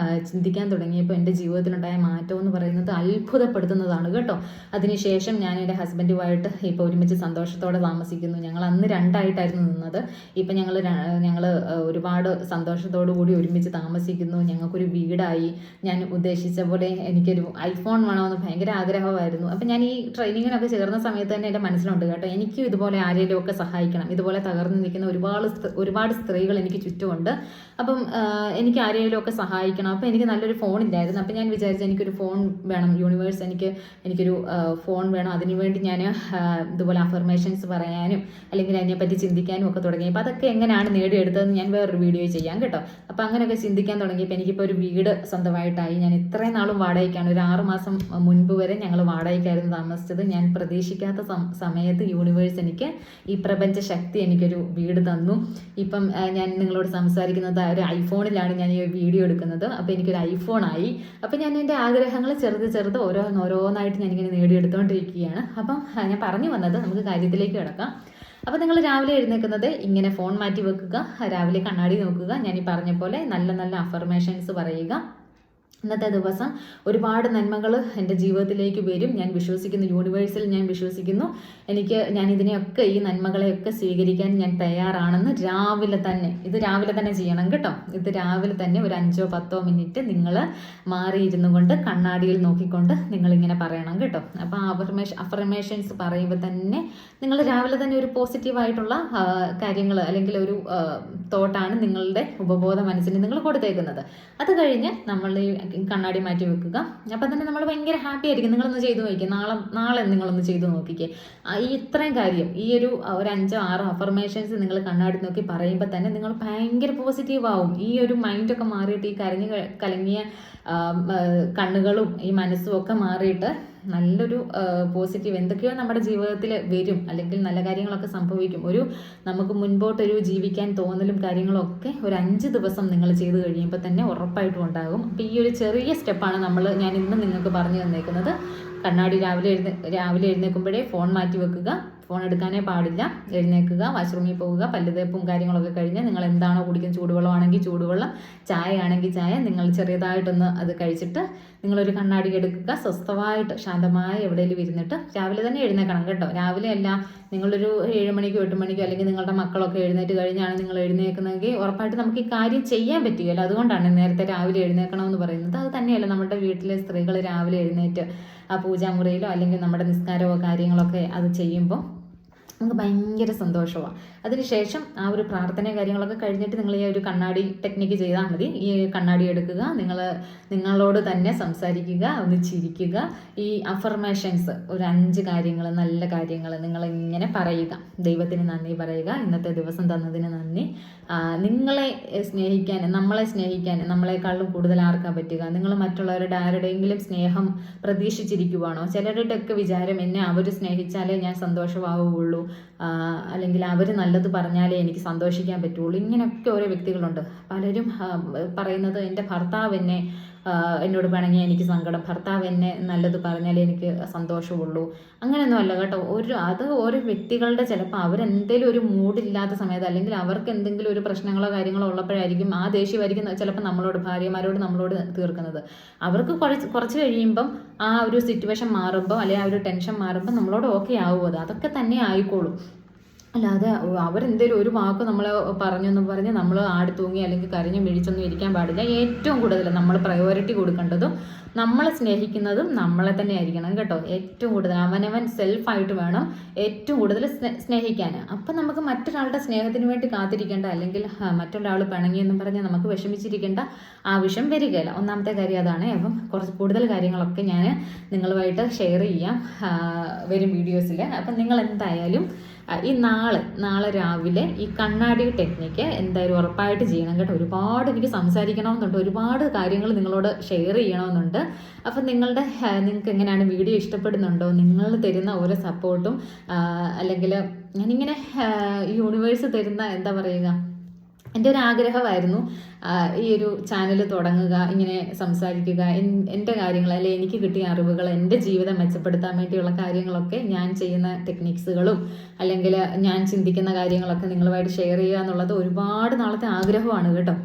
ചിന്തിക്കാൻ തുടങ്ങിയപ്പോൾ എൻ്റെ ജീവിതത്തിലുണ്ടായ മാറ്റം എന്ന് പറയുന്നത് അത്ഭുതപ്പെടുത്തുന്നതാണ് കേട്ടോ. അതിനുശേഷം ഞാൻ എൻ്റെ ഹസ്ബൻഡുമായിട്ട് ഇപ്പോൾ ഒരുമിച്ച് സന്തോഷത്തോടെ താമസിക്കുന്നു. ഞങ്ങൾ അന്ന് 2 ആയിട്ടായിരുന്നു നിന്നത്. ഇപ്പം ഞങ്ങൾ ഒരുപാട് സന്തോഷത്തോടു കൂടി ഒരുമിച്ച് താമസിക്കുന്നു. ഞങ്ങൾക്കൊരു വീടായി. ഞാൻ ഉദ്ദേശിച്ച പോലെ എനിക്കൊരു ഐഫോൺ വേണമെന്ന് ഭയങ്കര ആഗ്രഹമായിരുന്നു. അപ്പം ഞാൻ ഈ ട്രെയിനിങ്ങിനൊക്കെ ചേർന്ന സമയത്ത് തന്നെ എൻ്റെ മനസ്സിലുണ്ട് കേട്ടോ, എനിക്കും ഇതുപോലെ ആരെങ്കിലുമൊക്കെ സഹായിക്കണം, ഇതുപോലെ തകർന്നു നിൽക്കുന്ന ഒരുപാട് സ്ത്രീകൾ എനിക്ക് ചുറ്റുമുണ്ട്. അപ്പം എനിക്ക് ആരെങ്കിലുമൊക്കെ സഹായിക്കണം. അപ്പം എനിക്ക് നല്ലൊരു ഫോൺ ഇല്ലായിരുന്നു. അപ്പം ഞാൻ വിചാരിച്ചു എനിക്കൊരു ഫോൺ വേണം, യൂണിവേഴ്സ് എനിക്കൊരു ഫോൺ വേണം. അതിനുവേണ്ടി ഞാൻ ഇതുപോലെ അഫർമേഷൻസ് പറയാനും അല്ലെങ്കിൽ അതിനെപ്പറ്റി ചിന്തിക്കാനും ഒക്കെ തുടങ്ങി. അപ്പോൾ അതൊക്കെ എങ്ങനെയാണ് നേടിയെടുത്തതെന്ന് ഞാൻ വേറൊരു വീഡിയോ ചെയ്യാം കേട്ടോ. അപ്പോൾ അങ്ങനെയൊക്കെ ചിന്തിക്കാൻ തുടങ്ങിയപ്പോൾ എനിക്കിപ്പോൾ ഒരു വീട് സ്വന്തമായിട്ടായി. ഞാൻ ഇത്രയും നാളും വാടകയ്ക്കാണ്, ഒരു 6 മാസം മുൻപ് വരെ ഞങ്ങൾ വാടകയ്ക്കായിരുന്നു താമസിച്ചത്. ഞാൻ പ്രതീക്ഷിക്കാത്ത സമയത്ത് യൂണിവേഴ്സ് എനിക്ക്, ഈ പ്രപഞ്ച ശക്തി എനിക്കൊരു വീട് തന്നു. ഇപ്പം ഞാൻ നിങ്ങളോട് സംസാരിക്കുന്നത് ഒരു ഐഫോണിലാണ് ഞാൻ ഈ വീഡിയോ എടുക്കുന്നത്. അപ്പോൾ എനിക്കൊരു ഐഫോണായി. അപ്പം ഞാൻ എൻ്റെ ആഗ്രഹങ്ങൾ ചെറുത് ഓരോന്നായിട്ട് ഞാനിങ്ങനെ നേടിയെടുത്തുകൊണ്ടിരിക്കുകയാണ്. അപ്പം ഞാൻ പറഞ്ഞു വന്നത്, നമുക്ക് കാര്യത്തിലേക്ക് കിടക്കാം. അപ്പോൾ നിങ്ങൾ രാവിലെ എഴുന്നേൽക്കുന്നത് ഇങ്ങനെ ഫോൺ മാറ്റി വെക്കുക, രാവിലെ കണ്ണാടി നോക്കുക, ഞാൻ ഈ പറഞ്ഞ പോലെ നല്ല അഫർമേഷൻസ് പറയുക. ഇന്നത്തെ ദിവസം ഒരുപാട് നന്മകൾ എൻ്റെ ജീവിതത്തിലേക്ക് വരും, ഞാൻ വിശ്വസിക്കുന്നു, യൂണിവേഴ്സിൽ ഞാൻ വിശ്വസിക്കുന്നു. ഞാൻ ഇതിനെയൊക്കെ, ഈ നന്മകളെയൊക്കെ സ്വീകരിക്കാൻ ഞാൻ തയ്യാറാണെന്ന് രാവിലെ തന്നെ ചെയ്യണം കേട്ടോ. ഇത് രാവിലെ തന്നെ ഒരു 5-10 മിനിറ്റ് നിങ്ങൾ മാറിയിരുന്നു കൊണ്ട് കണ്ണാടിയിൽ നോക്കിക്കൊണ്ട് നിങ്ങളിങ്ങനെ പറയണം കേട്ടോ. അപ്പോൾ അഫർമേഷൻസ് പറയുമ്പോൾ തന്നെ നിങ്ങൾ രാവിലെ തന്നെ ഒരു പോസിറ്റീവായിട്ടുള്ള കാര്യങ്ങൾ അല്ലെങ്കിൽ ഒരു തോട്ടാണ് നിങ്ങളുടെ ഉപബോധ മനസ്സിന് നിങ്ങൾ കൊടുത്തേക്കുന്നത്. അത് കഴിഞ്ഞ് നമ്മൾ ഈ കണ്ണാടി മാറ്റി വെക്കുക. അപ്പം തന്നെ നമ്മൾ ഭയങ്കര ഹാപ്പി ആയിരിക്കും. നിങ്ങളൊന്ന് ചെയ്ത് നോക്കിക്കുക. നാളെ നിങ്ങളൊന്ന് ചെയ്ത് നോക്കിക്കേ. ഈ ഇത്രയും കാര്യം ഈ ഒരു 5-6 അഫർമേഷൻസ് നിങ്ങൾ കണ്ണാടി നോക്കി പറയുമ്പോൾ തന്നെ നിങ്ങൾ ഭയങ്കര പോസിറ്റീവ് ആവും. ഈ ഒരു മൈൻഡൊക്കെ മാറിയിട്ട് ഈ കലങ്ങിയ കണ്ണുകളും ഈ മനസ്സും ഒക്കെ മാറിയിട്ട് നല്ലൊരു പോസിറ്റീവ് എന്തൊക്കെയോ നമ്മുടെ ജീവിതത്തിൽ വരും, അല്ലെങ്കിൽ നല്ല കാര്യങ്ങളൊക്കെ സംഭവിക്കും. നമുക്ക് മുൻപോട്ടൊരു ജീവിക്കാൻ തോന്നലും കാര്യങ്ങളും ഒക്കെ ഒരു 5 ദിവസം നിങ്ങൾ ചെയ്ത് കഴിയുമ്പോൾ തന്നെ ഉറപ്പായിട്ടും ഉണ്ടാകും. അപ്പോൾ ഈ ഒരു ചെറിയ സ്റ്റെപ്പാണ് ഞാൻ ഇന്ന് നിങ്ങൾക്ക് പറഞ്ഞു തന്നേക്കുന്നത്. കണ്ണാടി രാവിലെ എഴുന്നേൽക്കുമ്പോഴേ ഫോൺ മാറ്റി വെക്കുക. ഫോൺ എടുക്കാനേ പാടില്ല. എഴുന്നേൽക്കുക, വാഷ്റൂമിൽ പോവുക, പല്ലുതേപ്പും കാര്യങ്ങളൊക്കെ കഴിഞ്ഞ് നിങ്ങൾ എന്താണോ കുടിക്കുന്നത്, ചൂടുവെള്ളമാണെങ്കിൽ ചൂടുവെള്ളം, ചായ ആണെങ്കിൽ ചായ, നിങ്ങൾ ചെറിയതായിട്ടൊന്ന് അത് കഴിച്ചിട്ട് നിങ്ങളൊരു കണ്ണാടി എടുക്കുക. സ്വസ്ഥമായിട്ട് ശാന്തമായ എവിടെയെങ്കിലും ഇരുന്നിട്ട് രാവിലെ തന്നെ എഴുന്നേൽക്കണം കേട്ടോ. രാവിലെ അല്ല, നിങ്ങളൊരു 7 മണിക്കോ 8 മണിക്കോ അല്ലെങ്കിൽ നിങ്ങളുടെ മക്കളൊക്കെ എഴുന്നേറ്റ് കഴിഞ്ഞാണ് നിങ്ങൾ എഴുന്നേൽക്കുന്നതെങ്കിൽ ഉറപ്പായിട്ട് നമുക്ക് ഈ കാര്യം ചെയ്യാൻ പറ്റുകയില്ല. അതുകൊണ്ടാണ് നേരത്തെ രാവിലെ എഴുന്നേൽക്കണമെന്ന് പറയുന്നത്. അത് തന്നെയല്ല നമ്മുടെ വീട്ടിലെ സ്ത്രീകൾ രാവിലെ എഴുന്നേറ്റ് ആ പൂജാമുറിയിലോ അല്ലെങ്കിൽ നമ്മുടെ നിസ്കാരമോ കാര്യങ്ങളൊക്കെ അത് ചെയ്യുമ്പോൾ നമുക്ക് ഭയങ്കര സന്തോഷമാണ്. അതിനുശേഷം ആ ഒരു പ്രാർത്ഥനയും കാര്യങ്ങളൊക്കെ കഴിഞ്ഞിട്ട് നിങ്ങൾ ഈ ഒരു കണ്ണാടി ടെക്നിക്ക് ചെയ്താൽ മതി. ഈ കണ്ണാടി എടുക്കുക, നിങ്ങളോട് തന്നെ സംസാരിക്കുക, ഒന്ന് ചിരിക്കുക. ഈ അഫർമേഷൻസ് ഒരു 5 കാര്യങ്ങൾ, നല്ല കാര്യങ്ങൾ നിങ്ങളിങ്ങനെ പറയുക. ദൈവത്തിന് നന്ദി പറയുക, ഇന്നത്തെ ദിവസം തന്നതിന് നന്ദി. നമ്മളെ സ്നേഹിക്കാൻ നമ്മളെക്കാളും കൂടുതൽ ആർക്കാൻ പറ്റുക? നിങ്ങൾ മറ്റുള്ളവരുടെ ആരുടെയെങ്കിലും സ്നേഹം പ്രതീക്ഷിച്ചിരിക്കുവാണോ? ചിലരുടെയൊക്കെ വിചാരം എന്നെ അവർ സ്നേഹിച്ചാലേ ഞാൻ സന്തോഷമാവുകയുള്ളൂ, അല്ലെങ്കിൽ അവർ നല്ലത് പറഞ്ഞാലേ എനിക്ക് സന്തോഷിക്കാൻ പറ്റുള്ളൂ. ഇങ്ങനെയൊക്കെ ഓരോ വ്യക്തികളുണ്ട്. പലരും പറയുന്നത് എൻ്റെ ഭർത്താവ് എന്നോട് പിണങ്ങിയാൽ എനിക്ക് സങ്കടം, ഭർത്താവ് എന്നെ നല്ലത് പറഞ്ഞാലേ എനിക്ക് സന്തോഷമുള്ളൂ. അങ്ങനെയൊന്നും അല്ല കേട്ടോ. അത് ഓരോ വ്യക്തികളുടെ ചിലപ്പോൾ അവരെന്തെങ്കിലും ഒരു മൂഡില്ലാത്ത സമയത്ത് അല്ലെങ്കിൽ അവർക്ക് എന്തെങ്കിലും ഒരു പ്രശ്നങ്ങളോ കാര്യങ്ങളോ ഉള്ളപ്പോഴായിരിക്കും ആ ദേഷ്യമായിരിക്കും ചിലപ്പോൾ ഭാര്യമാരോട് നമ്മളോട് തീർക്കുന്നത്. അവർക്ക് കുറച്ച് കഴിയുമ്പം ആ ഒരു സിറ്റുവേഷൻ മാറുമ്പോൾ അല്ലെങ്കിൽ ആ ഒരു ടെൻഷൻ മാറുമ്പോൾ നമ്മളോട് ഓക്കെ ആവും. അതൊക്കെ തന്നെ ആയിക്കോളും. അല്ലാതെ അവരെന്തേലും ഒരു വാക്ക് നമ്മളെ പറഞ്ഞെന്നും പറഞ്ഞ് നമ്മൾ ആടി തൂങ്ങി അല്ലെങ്കിൽ കരഞ്ഞു മിഴിച്ചൊന്നും ഇരിക്കാൻ പാടില്ല. ഏറ്റവും കൂടുതൽ നമ്മൾ പ്രയോറിറ്റി കൊടുക്കേണ്ടതും നമ്മളെ സ്നേഹിക്കുന്നതും നമ്മളെ തന്നെ ആയിരിക്കണം കേട്ടോ. ഏറ്റവും കൂടുതൽ അവനവൻ സെൽഫായിട്ട് വേണം ഏറ്റവും കൂടുതൽ സ്നേഹിക്കാൻ. അപ്പം നമുക്ക് മറ്റൊരാളുടെ സ്നേഹത്തിന് വേണ്ടി കാത്തിരിക്കേണ്ട, അല്ലെങ്കിൽ മറ്റൊരാൾ പിണങ്ങിയെന്നും പറഞ്ഞ് നമുക്ക് വിഷമിച്ചിരിക്കേണ്ട ആവശ്യം വരികയില്ല. ഒന്നാമത്തെ കാര്യം അതാണ്. അപ്പം കുറച്ച് കൂടുതൽ കാര്യങ്ങളൊക്കെ ഞാൻ നിങ്ങളുമായിട്ട് ഷെയർ ചെയ്യാം വരും വീഡിയോസിൽ. അപ്പം നിങ്ങൾ എന്തായാലും ഈ നാളെ രാവിലെ ഈ കണ്ണാടി ടെക്നിക്ക് എന്തായാലും ഉറപ്പായിട്ട് ചെയ്യണം കേട്ടോ. ഒരുപാട് എനിക്ക് സംസാരിക്കണമെന്നുണ്ട്, ഒരുപാട് കാര്യങ്ങൾ നിങ്ങളോട് ഷെയർ ചെയ്യണമെന്നുണ്ട്. അപ്പം നിങ്ങൾക്ക് എങ്ങനെയാണ് വീഡിയോ ഇഷ്ടപ്പെടുന്നുണ്ടോ? നിങ്ങൾ തരുന്ന ഓരോ സപ്പോർട്ടും അല്ലെങ്കിൽ ഞാനിങ്ങനെ യൂണിവേഴ്സ് തരുന്ന എന്താ പറയുക, എൻ്റെ ഒരു ആഗ്രഹമായിരുന്നു ഈ ഒരു ചാനൽ തുടങ്ങുക, ഇങ്ങനെ സംസാരിക്കുക, എൻ്റെ കാര്യങ്ങൾ അല്ലെങ്കിൽ എനിക്ക് കിട്ടിയ അറിവുകൾ, എൻ്റെ ജീവിതം മെച്ചപ്പെടുത്താൻ വേണ്ടിയുള്ള കാര്യങ്ങളൊക്കെ, ഞാൻ ചെയ്യുന്ന ടെക്നിക്സുകളും അല്ലെങ്കിൽ ഞാൻ ചിന്തിക്കുന്ന കാര്യങ്ങളൊക്കെ നിങ്ങളുമായിട്ട് ഷെയർ ചെയ്യുക എന്നുള്ളത് ഒരുപാട് നാളത്തെ ആഗ്രഹമാണ് കേട്ടോ.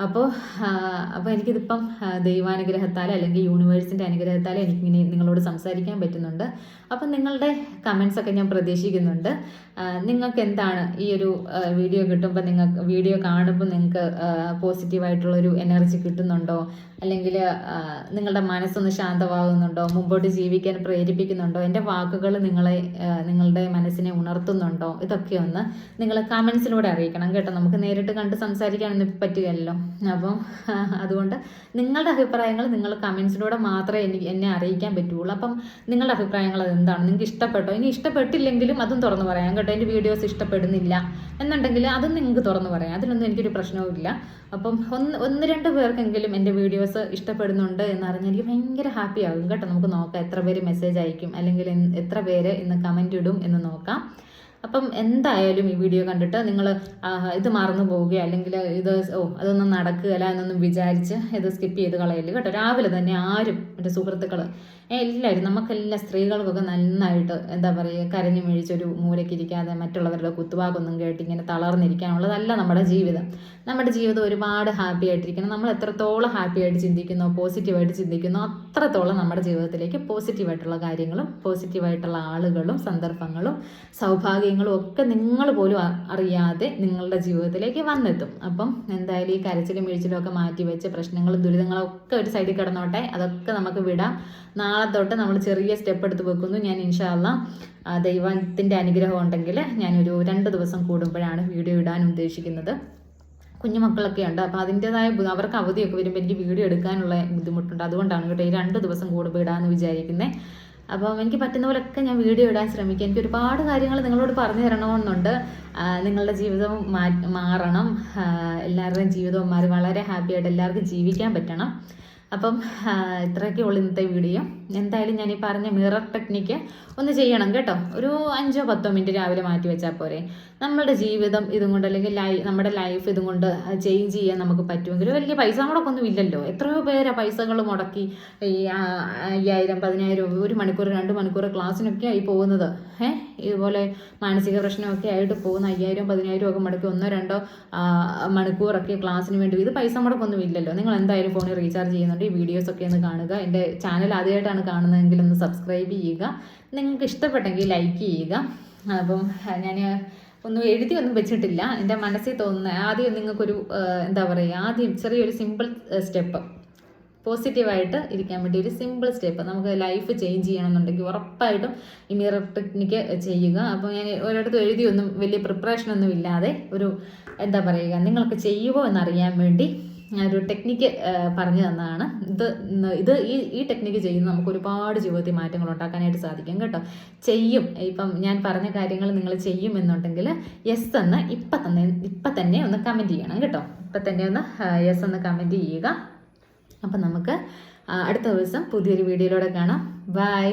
അപ്പോൾ എനിക്കിതിപ്പം ദൈവാനുഗ്രഹത്താൽ അല്ലെങ്കിൽ യൂണിവേഴ്സിൻ്റെ അനുഗ്രഹത്താൽ എനിക്കിങ്ങനെ നിങ്ങളോട് സംസാരിക്കാൻ പറ്റുന്നുണ്ട്. അപ്പം നിങ്ങളുടെ കമൻസൊക്കെ ഞാൻ പ്രതീക്ഷിക്കുന്നുണ്ട്. നിങ്ങൾക്ക് എന്താണ് ഈ ഒരു വീഡിയോ കിട്ടുമ്പോൾ, വീഡിയോ കാണുമ്പോൾ നിങ്ങൾക്ക് പോസിറ്റീവായിട്ടുള്ളൊരു എനർജി കിട്ടുന്നുണ്ടോ? അല്ലെങ്കിൽ നിങ്ങളുടെ മനസ്സൊന്ന് ശാന്തമാകുന്നുണ്ടോ? മുമ്പോട്ട് ജീവിക്കാൻ പ്രേരിപ്പിക്കുന്നുണ്ടോ? എൻ്റെ വാക്കുകൾ നിങ്ങളുടെ മനസ്സിനെ ഉണർത്തുന്നുണ്ടോ? ഇതൊക്കെ ഒന്ന് നിങ്ങൾ കമൻസിലൂടെ അറിയിക്കണം കേട്ടോ. നമുക്ക് നേരിട്ട് കണ്ട് സംസാരിക്കാനൊന്നും പറ്റുകയല്ലോ. അപ്പം അതുകൊണ്ട് നിങ്ങളുടെ അഭിപ്രായങ്ങൾ നിങ്ങൾ കമൻസിലൂടെ മാത്രമേ എന്നെ അറിയിക്കാൻ പറ്റുള്ളൂ. അപ്പം നിങ്ങളുടെ അഭിപ്രായങ്ങൾ അതെന്താണ്? നിങ്ങൾക്ക് ഇഷ്ടപ്പെട്ടോ? ഇനി ഇഷ്ടപ്പെട്ടില്ലെങ്കിലും അതും തുറന്ന് പറയാം കേട്ടോ. എൻ്റെ വീഡിയോസ് ഇഷ്ടപ്പെടുന്നില്ല എന്നുണ്ടെങ്കിൽ അതും നിങ്ങൾക്ക് തുറന്ന് പറയാം. അതിനൊന്നും എനിക്കൊരു പ്രശ്നവുമില്ല. അപ്പം 1-2 പേർക്കെങ്കിലും എൻ്റെ വീഡിയോസ് ഇഷ്ടപ്പെടുന്നുണ്ട് എന്നറിഞ്ഞാൽ എനിക്ക് ഭയങ്കര ഹാപ്പി ആകും കേട്ടോ. നമുക്ക് നോക്കാം എത്ര പേര് മെസ്സേജ് അയക്കും, അല്ലെങ്കിൽ എത്ര പേര് ഇന്ന് കമൻറ്റ് ഇടും എന്ന് നോക്കാം. അപ്പം എന്തായാലും ഈ വീഡിയോ കണ്ടിട്ട് നിങ്ങൾ ഇത് മറന്നു പോവുകയോ അല്ലെങ്കിൽ അതൊന്നും നടക്കുകയില്ല എന്നൊന്നും വിചാരിച്ച് ഇത് സ്കിപ്പ് ചെയ്ത് കളയല് കേട്ടോ. രാവിലെ തന്നെ ആരും എൻ്റെ സുഹൃത്തുക്കൾ എല്ലാവരും നമുക്കെല്ലാം സ്ത്രീകൾക്കൊക്കെ നന്നായിട്ട് എന്താ പറയുക, കരഞ്ഞു മിഴിച്ചൊരു മൂലയ്ക്കിരിക്കാതെ മറ്റുള്ളവരുടെ കുത്തുവാക്കൊന്നും കേട്ട് ഇങ്ങനെ തളർന്നിരിക്കാനുള്ളതല്ല നമ്മുടെ ജീവിതം. നമ്മുടെ ജീവിതം ഒരുപാട് ഹാപ്പി ആയിട്ടിരിക്കണം. നമ്മൾ എത്രത്തോളം ഹാപ്പി ആയിട്ട് ചിന്തിക്കുന്നോ, പോസിറ്റീവായിട്ട് ചിന്തിക്കുന്നോ, അത്രത്തോളം നമ്മുടെ ജീവിതത്തിലേക്ക് പോസിറ്റീവായിട്ടുള്ള കാര്യങ്ങളും പോസിറ്റീവായിട്ടുള്ള ആളുകളും സന്ദർഭങ്ങളും സൗഭാഗ്യങ്ങളും ഒക്കെ നിങ്ങൾ പോലും അറിയാതെ നിങ്ങളുടെ ജീവിതത്തിലേക്ക് വന്നെത്തും. അപ്പം എന്തായാലും ഈ കരച്ചിലും വീഴ്ചയിലും ഒക്കെ മാറ്റി വെച്ച് പ്രശ്നങ്ങളും ദുരിതങ്ങളും ഒക്കെ ഒരു സൈഡിൽ കിടന്നോട്ടെ, അതൊക്കെ നമുക്ക് വിടാം. നാളെ തൊട്ട് നമ്മൾ ചെറിയ സ്റ്റെപ്പ് എടുത്ത് വെക്കുന്നു. ഞാൻ ഇൻഷാ അല്ലാഹ് ദൈവത്തിൻ്റെ അനുഗ്രഹം ഉണ്ടെങ്കിൽ ഞാനൊരു 2 ദിവസം കൂടുമ്പോഴാണ് വീഡിയോ ഇടാൻ ഉദ്ദേശിക്കുന്നത്. കുഞ്ഞു മക്കളൊക്കെ ഉണ്ട്. അപ്പോൾ അതിൻ്റെതായ അവർക്ക് അവധിയൊക്കെ വരുമ്പോൾ എനിക്ക് വീഡിയോ എടുക്കാനുള്ള ബുദ്ധിമുട്ടുണ്ട്. അതുകൊണ്ടാണ് കേട്ടോ ഈ 2 ദിവസം കൂടുമ്പോൾ ഇടാമെന്ന് വിചാരിക്കുന്നത്. അപ്പം എനിക്ക് പറ്റുന്ന പോലൊക്കെ ഞാൻ വീഡിയോ ഇടാൻ ശ്രമിക്കും. എനിക്ക് ഒരുപാട് കാര്യങ്ങൾ നിങ്ങളോട് പറഞ്ഞു തരണമെന്നുണ്ട്. നിങ്ങളുടെ ജീവിതം മാറണം, എല്ലാവരുടെയും ജീവിതവും മാറി വളരെ ഹാപ്പി ആയിട്ട് എല്ലാവർക്കും ജീവിക്കാൻ പറ്റണം. അപ്പം ഇത്രയൊക്കെ ഉള്ളൂ ഇന്നത്തെ വീഡിയോ. എന്തായാലും ഞാൻ ഈ പറഞ്ഞ മിറർ ടെക്നിക്ക് ഒന്ന് ചെയ്യണം കേട്ടോ. ഒരു 5-10 മിനിറ്റ് രാവിലെ മാറ്റി വെച്ചാൽ പോരെ. നമ്മളുടെ ജീവിതം ഇതും കൊണ്ട് അല്ലെങ്കിൽ നമ്മുടെ ലൈഫ് ഇതും കൊണ്ട് ചേഞ്ച് ചെയ്യാൻ നമുക്ക് പറ്റുമെങ്കിൽ വലിയ പൈസ മുടക്കൊന്നും ഇല്ലല്ലോ. എത്രയോ പേരാ പൈസകൾ മുടക്കി ഈ 5000, 10000, 1 മണിക്കൂർ 2 മണിക്കൂർ ക്ലാസ്സിനൊക്കെ ആയി പോകുന്നത്. ഇതുപോലെ മാനസിക പ്രശ്നമൊക്കെ ആയിട്ട് പോകുന്ന 5000, 10000 ഒക്കെ മുടക്കി 1-2 മണിക്കൂറൊക്കെ ക്ലാസ്സിന് വേണ്ടി. ഇത് പൈസ മുടക്കൊന്നും ഇല്ലല്ലോ. നിങ്ങൾ എന്തായാലും ഫോണിൽ റീചാർജ് ചെയ്യുന്നുണ്ട്, ഈ വീഡിയോസൊക്കെ ഒന്ന് കാണുക. എൻ്റെ ചാനൽ ആദ്യമായിട്ടാണ് കാണുന്നതെങ്കിൽ ഒന്ന് സബ്സ്ക്രൈബ് ചെയ്യുക. നിങ്ങൾക്ക് ഇഷ്ടപ്പെട്ടെങ്കിൽ ലൈക്ക് ചെയ്യുക. അപ്പം ഞാൻ ഒന്നും ഒന്നും വെച്ചിട്ടില്ല, എൻ്റെ മനസ്സിൽ തോന്നുന്ന ആദ്യം നിങ്ങൾക്കൊരു എന്താ പറയുക, ആദ്യം ചെറിയൊരു സിമ്പിൾ സ്റ്റെപ്പ്, പോസിറ്റീവായിട്ട് ഇരിക്കാൻ വേണ്ടി ഒരു സിമ്പിൾ സ്റ്റെപ്പ്. നമുക്ക് ലൈഫ് ചേഞ്ച് ചെയ്യണമെന്നുണ്ടെങ്കിൽ ഉറപ്പായിട്ടും ഈ മിറർ ടെക്നിക്ക് ചെയ്യുക. അപ്പോൾ ഞാൻ ഒരിടത്തും എഴുതിയൊന്നും വലിയ പ്രിപ്പറേഷനൊന്നും ഇല്ലാതെ ഒരു എന്താ പറയുക, നിങ്ങൾക്ക് ചെയ്യുമോ എന്നറിയാൻ വേണ്ടി ഒരു ടെക്നിക്ക് പറഞ്ഞു തന്നതാണ്. ഈ ടെക്നിക്ക് ചെയ്യുന്ന നമുക്ക് ഒരുപാട് ജീവിതത്തിൽ മാറ്റങ്ങൾ ഉണ്ടാക്കാനായിട്ട് സാധിക്കും കേട്ടോ. ഇപ്പം ഞാൻ പറഞ്ഞ കാര്യങ്ങൾ നിങ്ങൾ ചെയ്യുമെന്നുണ്ടെങ്കിൽ യെസ് എന്ന് ഇപ്പം തന്നെ ഒന്ന് കമൻറ്റ് ചെയ്യണം കേട്ടോ. ഇപ്പം തന്നെ ഒന്ന് യെസ് എന്ന് കമൻറ്റ് ചെയ്യുക. അപ്പം നമുക്ക് അടുത്ത ദിവസം പുതിയൊരു വീഡിയോയിലൂടെ കാണാം. ബൈ.